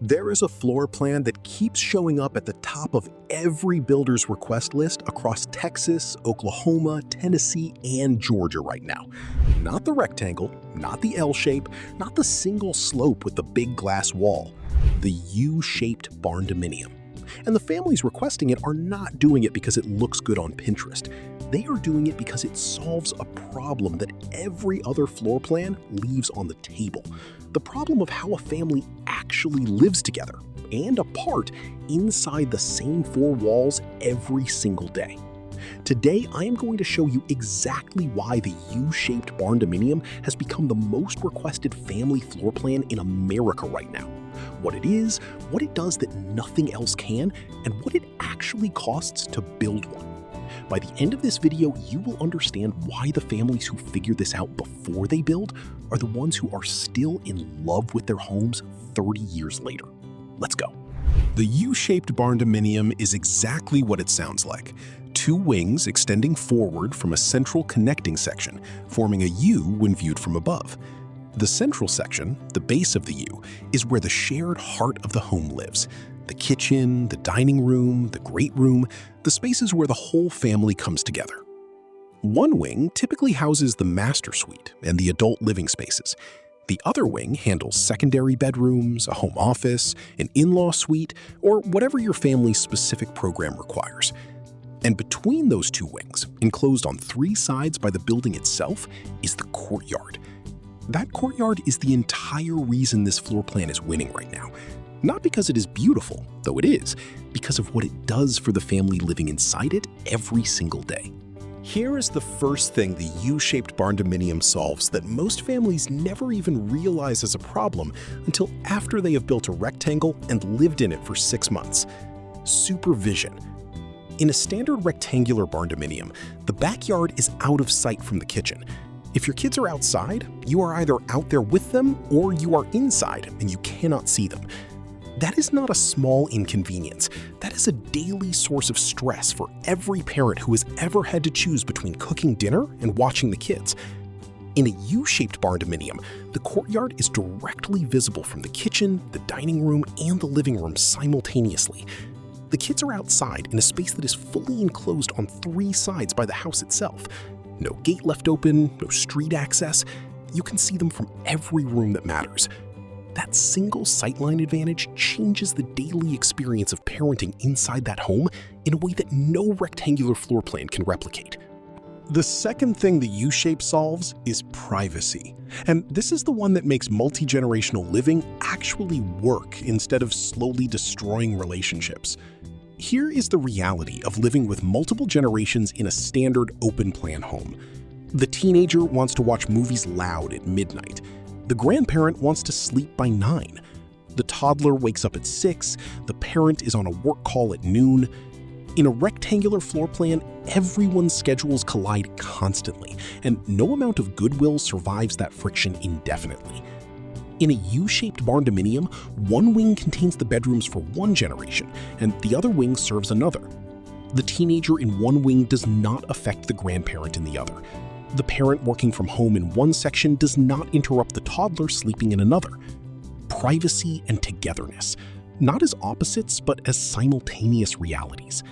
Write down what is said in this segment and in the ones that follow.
There is a floor plan that keeps showing up at the top of every builder's request list across Texas, Oklahoma, Tennessee, and Georgia right now. Not the rectangle, not the L shape, not the single slope with the big glass wall. The U-shaped barndominium. And the families requesting it are not doing it because it looks good on Pinterest. They are doing it because it solves a problem that every other floor plan leaves on the table. The problem of how a family actually lives together and apart inside the same four walls every single day. Today, I am going to show you exactly why the U-shaped barndominium has become the most requested family floor plan in America right now. What it is, what it does that nothing else can, and what it actually costs to build one. By the end of this video, you will understand why the families who figure this out before they build are the ones who are still in love with their homes 30 years later. Let's go. The U-shaped barndominium is exactly what it sounds like. Two wings extending forward from a central connecting section, forming a U when viewed from above. The central section, the base of the U, is where the shared heart of the home lives. The kitchen, the dining room, the great room, the spaces where the whole family comes together. One wing typically houses the master suite and the adult living spaces. The other wing handles secondary bedrooms, a home office, an in-law suite, or whatever your family's specific program requires. And between those two wings, enclosed on three sides by the building itself, is the courtyard. That courtyard is the entire reason this floor plan is winning right now. Not because it is beautiful, though it is, because of what it does for the family living inside it every single day. Here is the first thing the U-shaped barndominium solves that most families never even realize as a problem until after they have built a rectangle and lived in it for 6 months. Supervision. In a standard rectangular barndominium, the backyard is out of sight from the kitchen. If your kids are outside, you are either out there with them or you are inside and you cannot see them. That is not a small inconvenience. That is a daily source of stress for every parent who has ever had to choose between cooking dinner and watching the kids. In a U-shaped barndominium, the courtyard is directly visible from the kitchen, the dining room, and the living room simultaneously. The kids are outside in a space that is fully enclosed on three sides by the house itself. No gate left open, no street access. You can see them from every room that matters. That single sightline advantage changes the daily experience of parenting inside that home in a way that no rectangular floor plan can replicate. The second thing the U-shape solves is privacy. And this is the one that makes multi-generational living actually work instead of slowly destroying relationships. Here is the reality of living with multiple generations in a standard open-plan home. The teenager wants to watch movies loud at midnight. The grandparent wants to sleep by 9. The toddler wakes up at 6. The parent is on a work call at noon. In a rectangular floor plan, everyone's schedules collide constantly, and no amount of goodwill survives that friction indefinitely. In a U-shaped barndominium, one wing contains the bedrooms for one generation, and the other wing serves another. The teenager in one wing does not affect the grandparent in the other. The parent working from home in one section does not interrupt the toddler sleeping in another. Privacy and togetherness, not as opposites, but as simultaneous realities.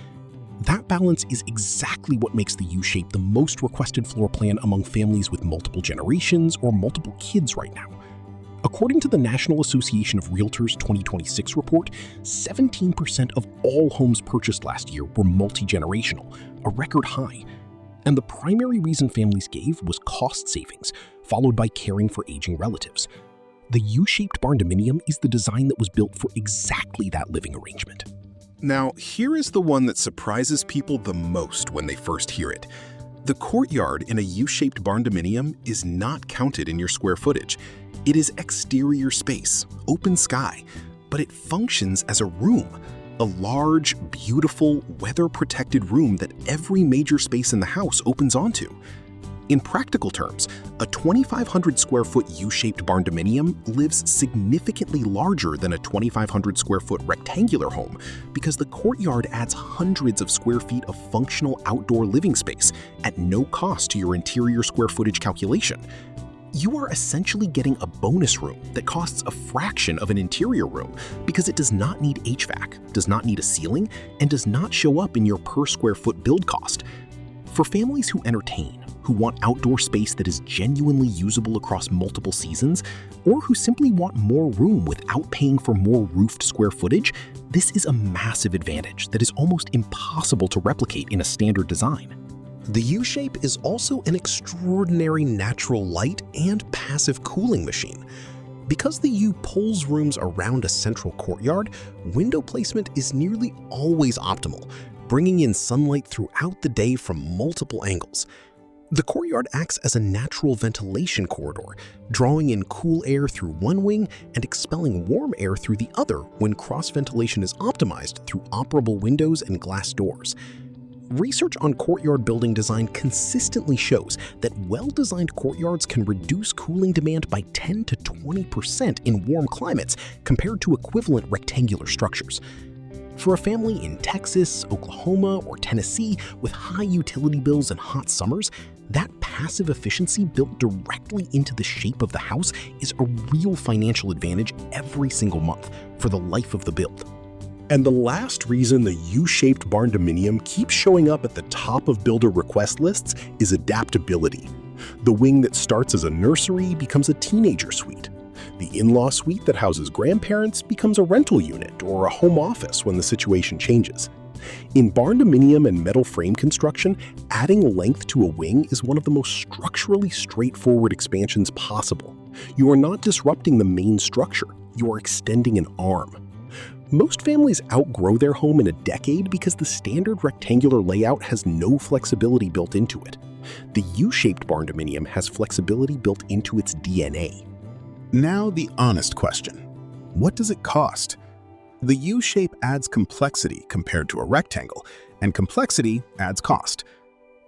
That balance is exactly what makes the U-shape the most requested floor plan among families with multiple generations or multiple kids right now. According to the National Association of Realtors 2026 report, 17% of all homes purchased last year were multi-generational, a record high. And the primary reason families gave was cost savings, followed by caring for aging relatives. The U-shaped barndominium is the design that was built for exactly that living arrangement. Now, here is the one that surprises people the most when they first hear it. The courtyard in a U-shaped barndominium is not counted in your square footage. It is exterior space, open sky, but it functions as a room. A large, beautiful, weather-protected room that every major space in the house opens onto. In practical terms, a 2,500 square foot U-shaped barndominium lives significantly larger than a 2,500 square foot rectangular home because the courtyard adds hundreds of square feet of functional outdoor living space at no cost to your interior square footage calculation. you are essentially getting a bonus room that costs a fraction of an interior room because it does not need HVAC, does not need a ceiling, and does not show up in your per square foot build cost. For families who entertain, who want outdoor space that is genuinely usable across multiple seasons, or who simply want more room without paying for more roofed square footage, this is a massive advantage that is almost impossible to replicate in a standard design. The U-Shape is also an extraordinary natural light and passive cooling machine. Because the U pulls rooms around a central courtyard, window placement is nearly always optimal, bringing in sunlight throughout the day from multiple angles. The courtyard acts as a natural ventilation corridor, drawing in cool air through one wing and expelling warm air through the other when cross-ventilation is optimized through operable windows and glass doors. Research on courtyard building design consistently shows that well-designed courtyards can reduce cooling demand by 10 to 20% in warm climates compared to equivalent rectangular structures. For a family in Texas, Oklahoma, or Tennessee with high utility bills and hot summers, that passive efficiency built directly into the shape of the house is a real financial advantage every single month for the life of the build. And the last reason the U-Shaped Barndominium keeps showing up at the top of builder request lists is adaptability. The wing that starts as a nursery becomes a teenager suite. The in-law suite that houses grandparents becomes a rental unit or a home office when the situation changes. In barndominium and metal frame construction, adding length to a wing is one of the most structurally straightforward expansions possible. You are not disrupting the main structure, you are extending an arm. Most families outgrow their home in a decade because the standard rectangular layout has no flexibility built into it. The U-Shaped Barndominium has flexibility built into its DNA. Now the honest question. What does it cost? The U-shape adds complexity compared to a rectangle, and complexity adds cost.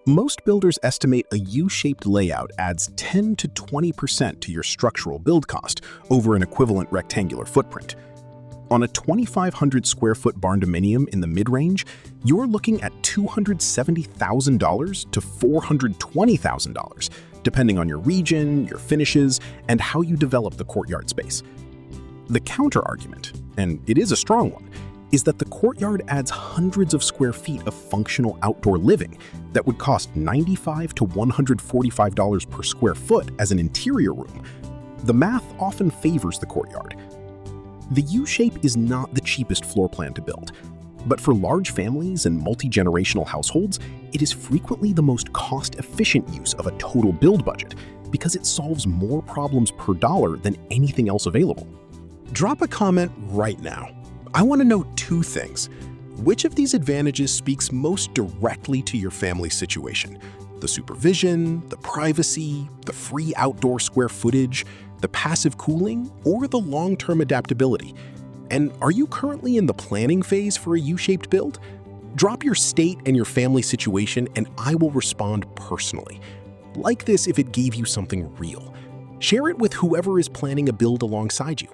Most builders estimate a U-shaped layout adds 10 to 20% to your structural build cost over an equivalent rectangular footprint. On a 2,500 square foot barndominium in the mid-range, you're looking at $270,000 to $420,000, depending on your region, your finishes, and how you develop the courtyard space. The counter-argument, and it is a strong one, is that the courtyard adds hundreds of square feet of functional outdoor living that would cost $95 to $145 per square foot as an interior room. The math often favors the courtyard. The U-shape is not the cheapest floor plan to build, but for large families and multi-generational households, it is frequently the most cost-efficient use of a total build budget because it solves more problems per dollar than anything else available. Drop a comment right now. I want to know two things. Which of these advantages speaks most directly to your family situation? The supervision, the privacy, the free outdoor square footage, the passive cooling, or the long-term adaptability? And are you currently in the planning phase for a U-shaped build? Drop your state and your family situation and I will respond personally. Like this if it gave you something real. Share it with whoever is planning a build alongside you.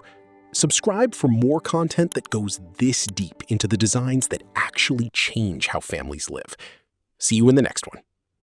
Subscribe for more content that goes this deep into the designs that actually change how families live. See you in the next one.